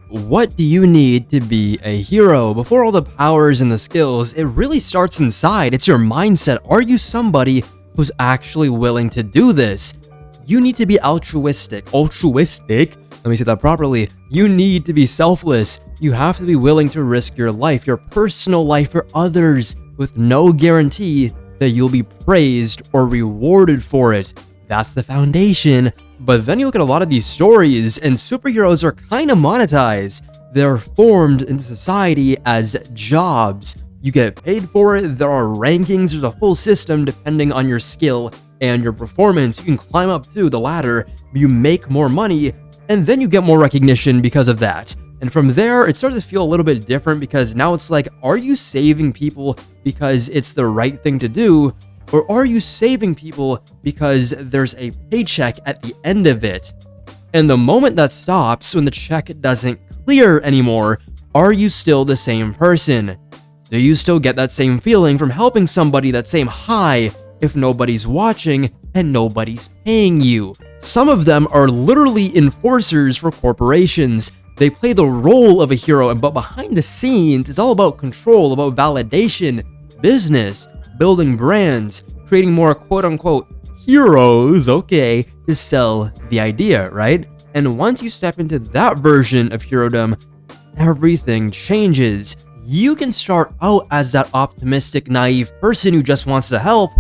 What do you need to be a hero? Before all the powers and the skills, it really starts inside. It's your mindset. Are you somebody who's actually willing to do this? You need to be altruistic. Altruistic? Let me say that properly. You need to be selfless. You have to be willing to risk your life, your personal life for others, with no guarantee that you'll be praised or rewarded for it. That's the foundation. But then you look at a lot of these stories, and superheroes are kind of monetized. They're formed into society as jobs. You get paid for it, there are rankings, there's a full system depending on your skill and your performance. You can climb up to the ladder, you make more money, and then you get more recognition because of that. And from there, it starts to feel a little bit different because now it's like, are you saving people because it's the right thing to do? Or are you saving people because there's a paycheck at the end of it? And the moment that stops, when the check doesn't clear anymore, are you still the same person? Do you still get that same feeling from helping somebody, that same high, if nobody's watching and nobody's paying you? Some of them are literally enforcers for corporations. They play the role of a hero, but behind the scenes, it's all about control, about validation, business, building brands, creating more quote-unquote heroes, okay, to sell the idea, right? And once you step into that version of herodom, everything changes. You can start out as that optimistic, naive person who just wants to help,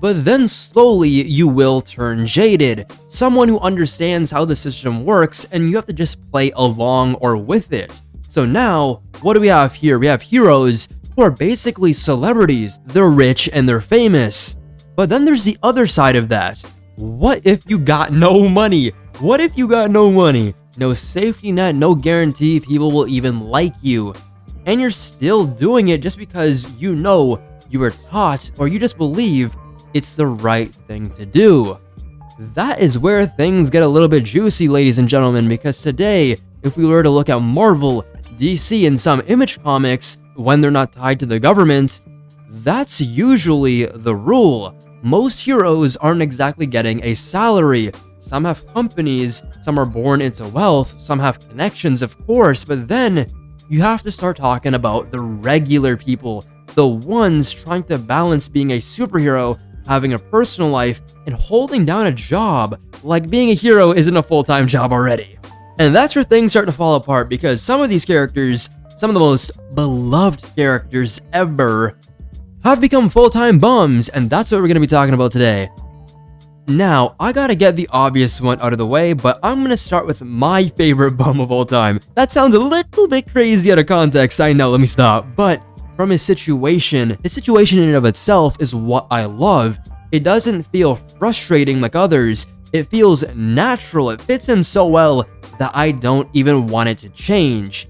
but then slowly you will turn jaded, someone who understands how the system works, and you have to just play along or with it. So now, what do we have here? We have heroes who are basically celebrities. They're rich and they're famous. But then there's the other side of that. What if you got no money? What if you got no money? No safety net, no guarantee people will even like you. And you're still doing it just because you know you were taught or you just believe it's the right thing to do. That is where things get a little bit juicy, ladies and gentlemen, because today, if we were to look at Marvel, DC, and some Image comics, when they're not tied to the government, that's usually the rule. Most heroes aren't exactly getting a salary. Some have companies, some are born into wealth, some have connections, of course, but then you have to start talking about the regular people, the ones trying to balance being a superhero, having a personal life, and holding down a job. Like being a hero isn't a full-time job already. And that's where things start to fall apart, because some of these characters, some of the most beloved characters ever, have become full-time bums, and that's what we're going to be talking about today. Now, I gotta get the obvious one out of the way, but I'm gonna start with my favorite bum of all time. That sounds a little bit crazy out of context, I know, let me stop. But from his situation in and of itself is what I love. It doesn't feel frustrating like others. It feels natural, it fits him so well that I don't even want it to change.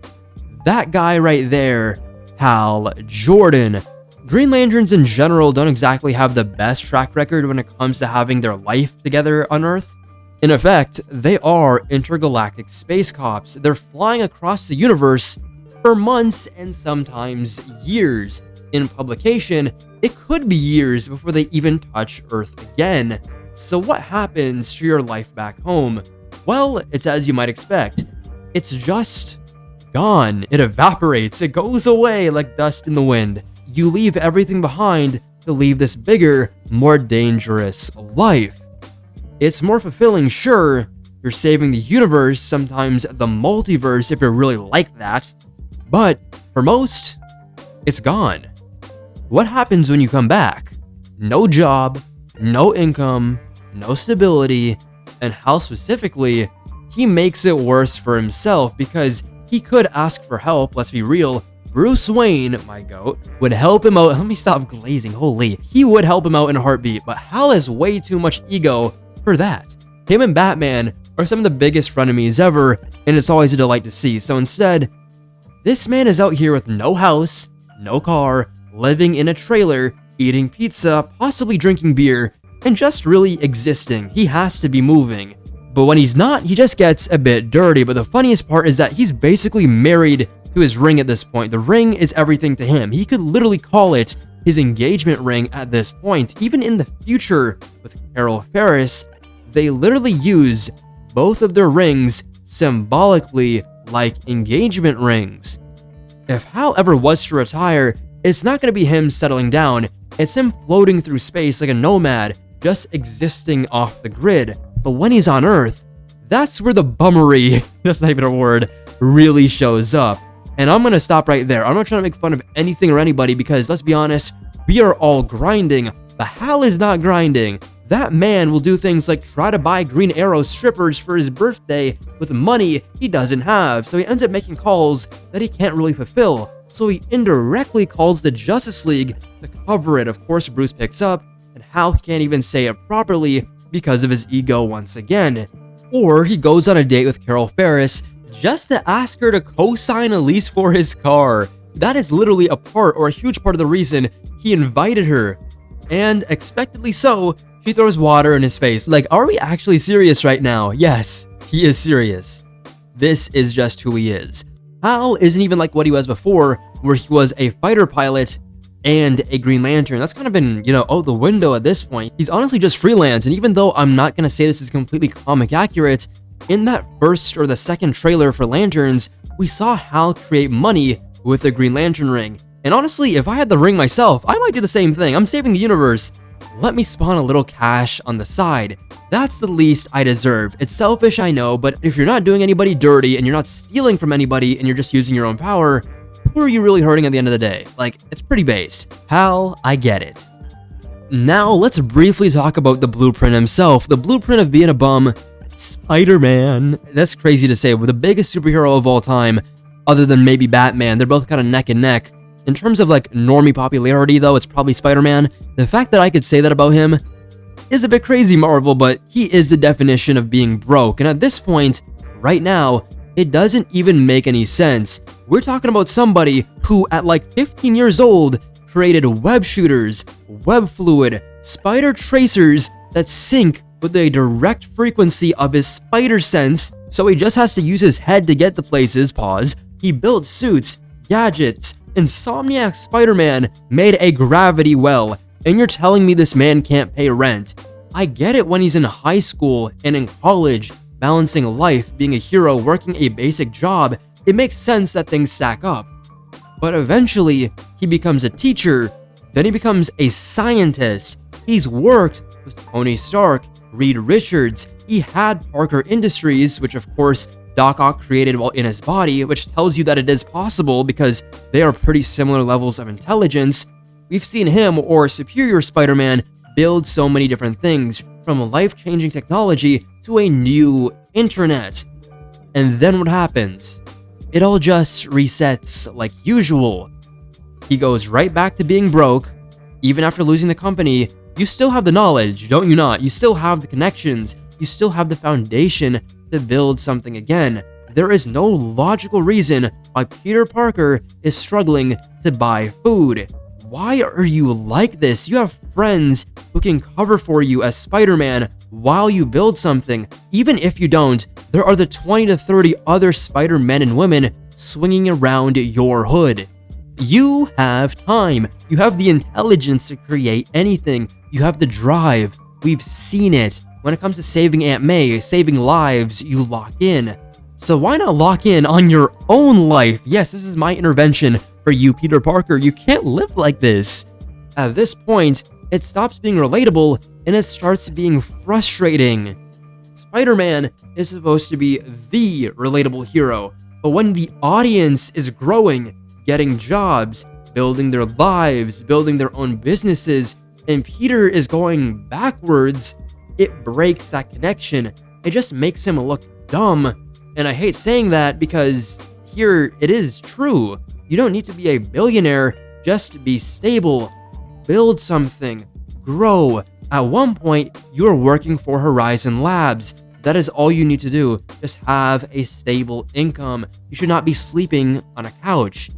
That guy right there, Hal Jordan. Green Lanterns in general don't exactly have the best track record when it comes to having their life together on Earth. In effect, they are intergalactic space cops. They're flying across the universe for months and sometimes years. In publication, it could be years before they even touch Earth again. So what happens to your life back home? Well, it's as you might expect. It's just gone. It evaporates. It goes away like dust in the wind. You leave everything behind to leave this bigger, more dangerous life. It's more fulfilling, sure. You're saving the universe, sometimes the multiverse if you're really like that. But for most, it's gone. What happens when you come back? No job, no income, no stability, and Hal specifically, he makes it worse for himself because he could ask for help, let's be real. Bruce Wayne, my goat, would help him out. Let me stop glazing, holy. He would help him out in a heartbeat, but Hal has way too much ego for that. Him and Batman are some of the biggest frenemies ever, and it's always a delight to see. So instead, this man is out here with no house, no car, living in a trailer, eating pizza, possibly drinking beer, and just really existing. He has to be moving. But when he's not, he just gets a bit dirty. But the funniest part is that he's basically married to his ring at this point. The ring is everything to him. He could literally call it his engagement ring at this point. Even in the future with Carol Ferris, they literally use both of their rings symbolically like engagement rings. If Hal ever was to retire, it's not going to be him settling down, it's him floating through space like a nomad, just existing off the grid. But when he's on Earth, that's where the bummery, that's not even a word, really shows up. And I'm going to stop right there. I'm not trying to make fun of anything or anybody because, let's be honest, we are all grinding, but Hal is not grinding. That man will do things like try to buy Green Arrow strippers for his birthday with money he doesn't have, so he ends up making calls that he can't really fulfill. So he indirectly calls the Justice League to cover it. Of course, Bruce picks up, and Hal can't even say it properly because of his ego once again. Or he goes on a date with Carol Ferris just to ask her to co-sign a lease for his car. That is literally a part or a huge part of the reason he invited her. And expectedly so, she throws water in his face. Like, are we actually serious right now? Yes, he is serious. This is just who he is. Hal isn't even like what he was before, where he was a fighter pilot and a Green Lantern. That's kind of been, out the window at this point. He's honestly just freelance, and even though I'm not gonna say this is completely comic accurate, in that first or the second trailer for Lanterns, we saw Hal create money with the Green Lantern ring. And honestly, if I had the ring myself, I might do the same thing. I'm saving the universe. Let me spawn a little cash on the side. That's the least I deserve. It's selfish, I know, but if you're not doing anybody dirty and you're not stealing from anybody and you're just using your own power, who are you really hurting at the end of the day? Like, it's pretty based. Hal, I get it. Now, let's briefly talk about the blueprint himself. The blueprint of being a bum, Spider-Man. That's crazy to say, but the biggest superhero of all time, other than maybe Batman. They're both kind of neck and neck. In terms of like normie popularity though, it's probably Spider-Man. The fact that I could say that about him is a bit crazy, Marvel, but he is the definition of being broke. And at this point, right now, it doesn't even make any sense. We're talking about somebody who at like 15 years old created web shooters, web fluid, spider tracers that sync with the direct frequency of his spider sense, so he just has to use his head to get to places. Pause. He built suits, gadgets. Insomniac Spider-Man made a gravity well, and you're telling me this man can't pay rent? I get it when he's in high school and in college, balancing life, being a hero, working a basic job, it makes sense that things stack up. But eventually, he becomes a teacher, then he becomes a scientist. He's worked with Tony Stark, Reed Richards, he had Parker Industries, which of course Doc Ock created while in his body, which tells you that it is possible because they are pretty similar levels of intelligence. We've seen him, or Superior Spider-Man, build so many different things, from life-changing technology to a new internet. And then what happens? It all just resets like usual. He goes right back to being broke. Even after losing the company, you still have the knowledge, don't you not? You still have the connections, you still have the foundation to build something again. There is no logical reason why Peter Parker is struggling to buy food. Why are you like this? You have friends who can cover for you as Spider-Man while you build something. Even if you don't, there are the 20 to 30 other Spider-Men and women swinging around your hood. You have time. You have the intelligence to create anything. You have the drive. We've seen it. When it comes to saving Aunt May, saving lives, you lock in. So why not lock in on your own life? Yes, this is my intervention for you, Peter Parker. You can't live like this. At this point, it stops being relatable and it starts being frustrating. Spider-Man is supposed to be the relatable hero, but when the audience is growing, getting jobs, building their lives, building their own businesses, and Peter is going backwards, it breaks that connection. It just makes him look dumb. And I hate saying that because here it is true. You don't need to be a billionaire just to be stable. Build something. Grow. At one point, you're working for Horizon Labs. That is all you need to do. Just have a stable income. You should not be sleeping on a couch.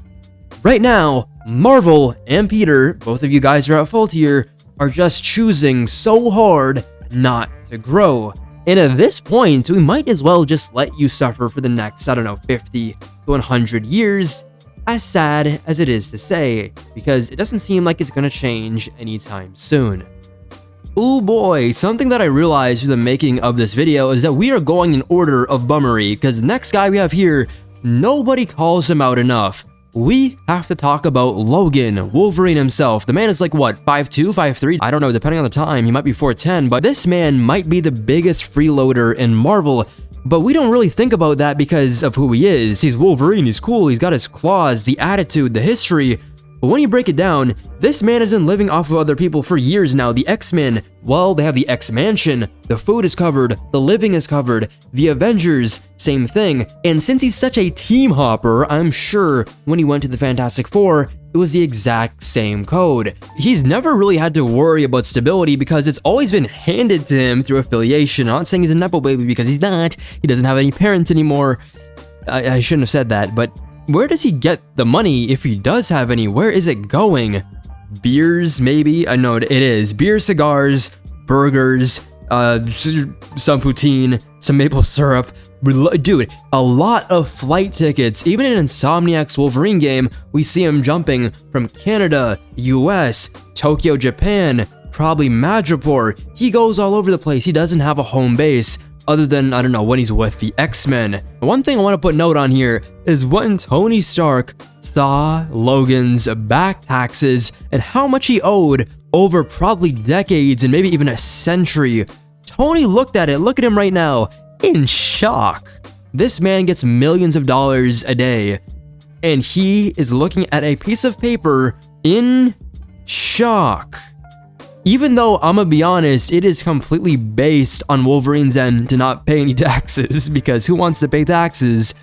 Right now, Marvel and Peter, both of you guys are at fault here, are just choosing so hard not to grow. And at this point, we might as well just let you suffer for the next, 50 to 100 years, as sad as it is to say, because it doesn't seem like it's gonna change anytime soon. Oh boy, something that I realized through the making of this video is that we are going in order of bummery, because the next guy we have here nobody calls him out enough. We have to talk about Logan, Wolverine himself. The man is like, what, 5'2", 5'3"? I don't know, depending on the time, he might be 4'10", but this man might be the biggest freeloader in Marvel. But we don't really think about that because of who he is. He's Wolverine, he's cool, he's got his claws, the attitude, the history. But when you break it down, this man has been living off of other people for years now. The X-Men, well, they have the X-Mansion. The food is covered, the living is covered. The Avengers, same thing. And since he's such a team hopper, I'm sure when he went to the Fantastic Four, it was the exact same code. He's never really had to worry about stability because it's always been handed to him through affiliation. I'm not saying he's a nepo baby because he's not. He doesn't have any parents anymore. I shouldn't have said that, but where does he get the money if he does have any? Where is it going? Beers, maybe? I know it is. Beer, cigars, burgers, some poutine, some maple syrup. Dude, a lot of flight tickets. Even in Insomniac's Wolverine game, we see him jumping from Canada, US, Tokyo, Japan, probably Madripoor. He goes all over the place. He doesn't have a home base. Other than, I don't know, when he's with the X-Men. One thing I want to put note on here is when Tony Stark saw Logan's back taxes and how much he owed over probably decades and maybe even a century, Tony looked at it, look at him right now, in shock. This man gets millions of dollars a day, and he is looking at a piece of paper in shock. Even though, I'm gonna be honest, it is completely based on Wolverine's end to not pay any taxes, because who wants to pay taxes?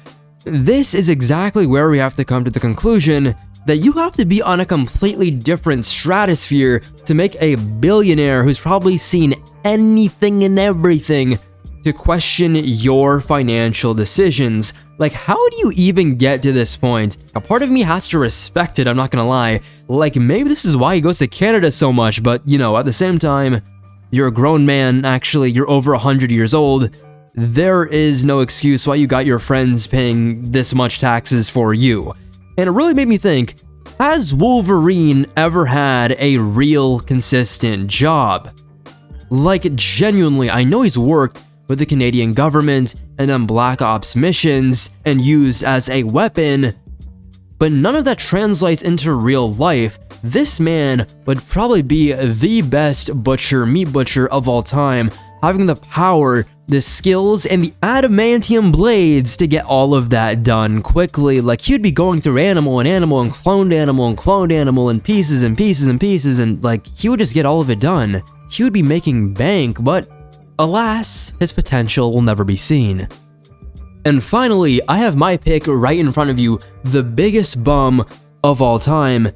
This is exactly where we have to come to the conclusion that you have to be on a completely different stratosphere to make a billionaire who's probably seen anything and everything to question your financial decisions. Like, how do you even get to this point? A part of me has to respect it, I'm not gonna lie. Like, maybe this is why he goes to Canada so much, but, you know, at the same time, you're a grown man, actually, you're over 100 years old. There is no excuse why you got your friends paying this much taxes for you. And it really made me think, has Wolverine ever had a real consistent job? Like, genuinely, I know he's worked with the Canadian government and then Black Ops missions and used as a weapon, but none of that translates into real life. This man would probably be the best meat butcher of all time, having the power, the skills, and the adamantium blades to get all of that done quickly. Like, he'd be going through animal and cloned animal and pieces and pieces and pieces, and like, he would just get all of it done. He would be making bank, but alas, his potential will never be seen. And finally, I have my pick right in front of you, the biggest bum of all time,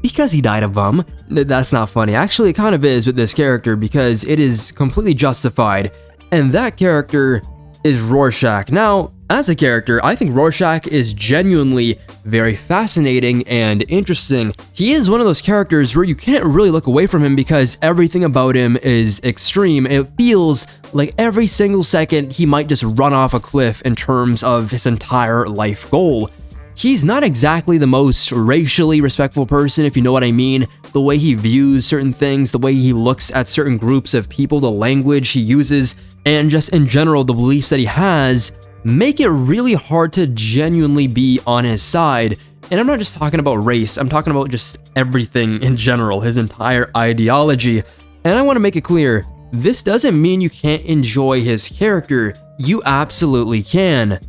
because he died a bum. That's not funny. Actually, it kind of is with this character because it is completely justified, and that character is Rorschach. Now, as a character, I think Rorschach is genuinely very fascinating and interesting. He is one of those characters where you can't really look away from him because everything about him is extreme. It feels like every single second he might just run off a cliff in terms of his entire life goal. He's not exactly the most racially respectful person, if you know what I mean. The way he views certain things, the way he looks at certain groups of people, the language he uses, and just in general, the beliefs that he has make it really hard to genuinely be on his side. And I'm not just talking about race, I'm talking about just everything in general, his entire ideology. And I want to make it clear, this doesn't mean you can't enjoy his character. You absolutely can.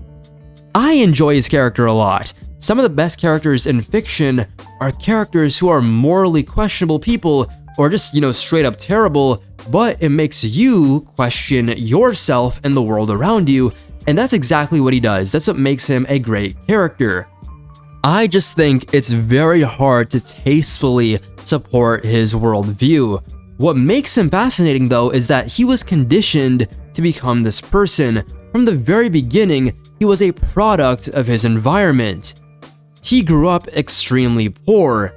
I enjoy his character a lot. Some of the best characters in fiction are characters who are morally questionable people, or just, you know, straight up terrible, but it makes you question yourself and the world around you. And that's exactly what he does. That's what makes him a great character. I just think it's very hard to tastefully support his worldview. What makes him fascinating, though, is that he was conditioned to become this person. From the very beginning, he was a product of his environment. He grew up extremely poor.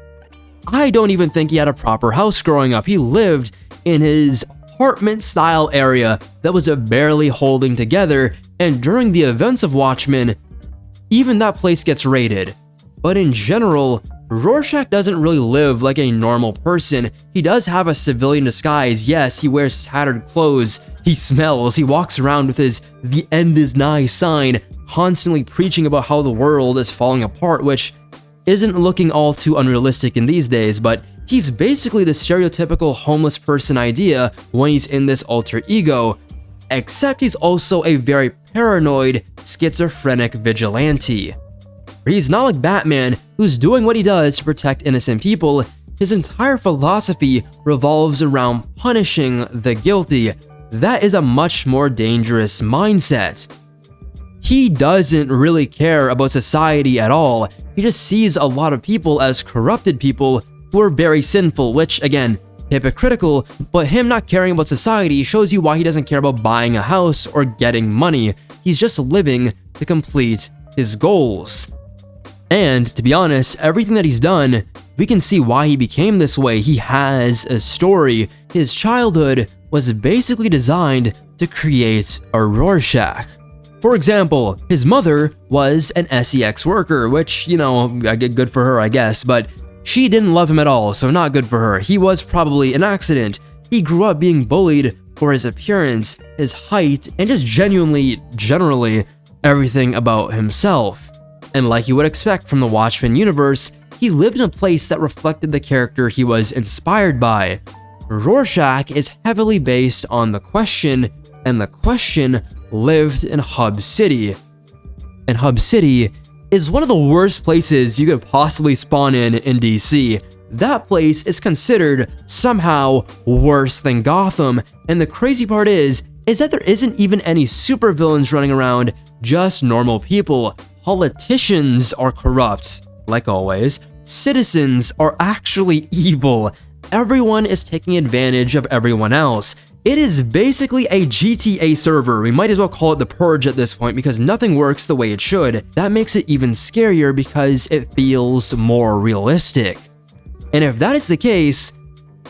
I don't even think he had a proper house growing up. He lived in his apartment-style area that was barely holding together, and during the events of Watchmen, even that place gets raided. But in general, Rorschach doesn't really live like a normal person. He does have a civilian disguise. Yes, he wears tattered clothes, he smells, he walks around with his "the end is nigh" sign, constantly preaching about how the world is falling apart, which isn't looking all too unrealistic in these days, but he's basically the stereotypical homeless person idea when he's in this alter ego, except he's also a very paranoid, schizophrenic vigilante. He's not like Batman, who's doing what he does to protect innocent people. His entire philosophy revolves around punishing the guilty. That is a much more dangerous mindset. He doesn't really care about society at all. He just sees a lot of people as corrupted people who are very sinful, which, again, hypocritical, but him not caring about society shows you why he doesn't care about buying a house or getting money. He's just living to complete his goals. And, to be honest, everything that he's done, we can see why he became this way. He has a story. His childhood was basically designed to create a Rorschach. For example, his mother was an SEX worker, which, you know, good for her, I guess, but she didn't love him at all, so not good for her. He was probably an accident. He grew up being bullied for his appearance, his height, and just generally everything about himself. And like you would expect from the Watchmen universe, he lived in a place that reflected the character he was inspired by. Rorschach is heavily based on The Question, and The Question lived in Hub City. And Hub City is one of the worst places you could possibly spawn in DC. That place is considered somehow worse than Gotham, and the crazy part is that there isn't even any supervillains running around, just normal people. Politicians are corrupt, like always. Citizens are actually evil. Everyone is taking advantage of everyone else. It is basically a GTA server. We might as well call it the Purge at this point because nothing works the way it should. That makes it even scarier because it feels more realistic. And if that is the case,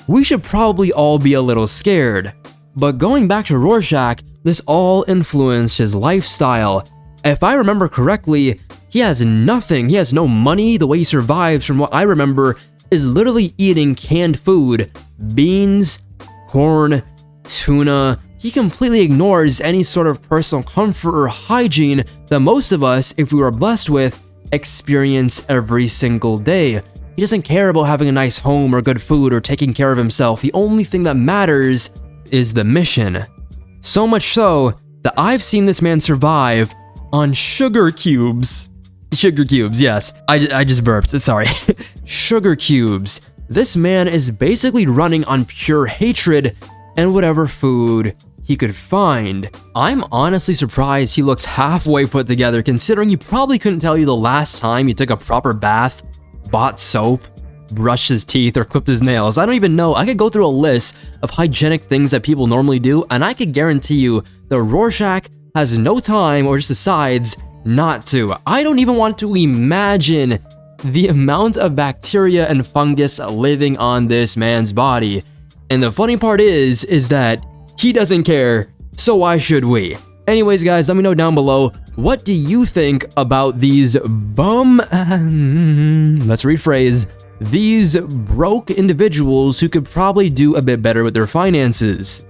we should probably all be a little scared. But going back to Rorschach, this all influenced his lifestyle. If I remember correctly, he has nothing. He has no money. The way he survives, from what I remember, is literally eating canned food, beans, corn, tuna. He completely ignores any sort of personal comfort or hygiene that most of us, if we were blessed with, experience every single day. He doesn't care about having a nice home or good food or taking care of himself. The only thing that matters is the mission. So much so that I've seen this man survive on sugar cubes. Sugar cubes, yes. I just burped, sorry. Sugar cubes. This man is basically running on pure hatred and whatever food he could find. I'm honestly surprised he looks halfway put together, considering he probably couldn't tell you the last time he took a proper bath, bought soap, brushed his teeth, or clipped his nails. I don't even know. I could go through a list of hygienic things that people normally do, and I could guarantee you the Rorschach has no time or just decides not to. I don't even want to imagine the amount of bacteria and fungus living on this man's body. And the funny part is that he doesn't care, so why should we? Anyways, guys, let me know down below, what do you think about these let's rephrase, these broke individuals who could probably do a bit better with their finances?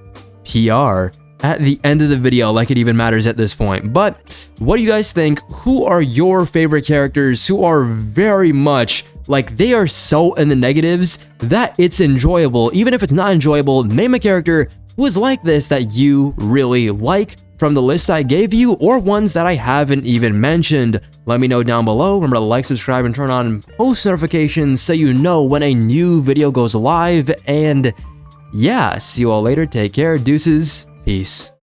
PR at the end of the video, like it even matters at this point. But what do you guys think? Who are your favorite characters who are very much like they are so in the negatives that it's enjoyable? Even if it's not enjoyable, name a character who is like this that you really like from the list I gave you, or ones that I haven't even mentioned. Let me know down below. Remember to like, subscribe, and turn on post notifications so you know when a new video goes live. And yeah, see you all later. Take care. Deuces. Peace.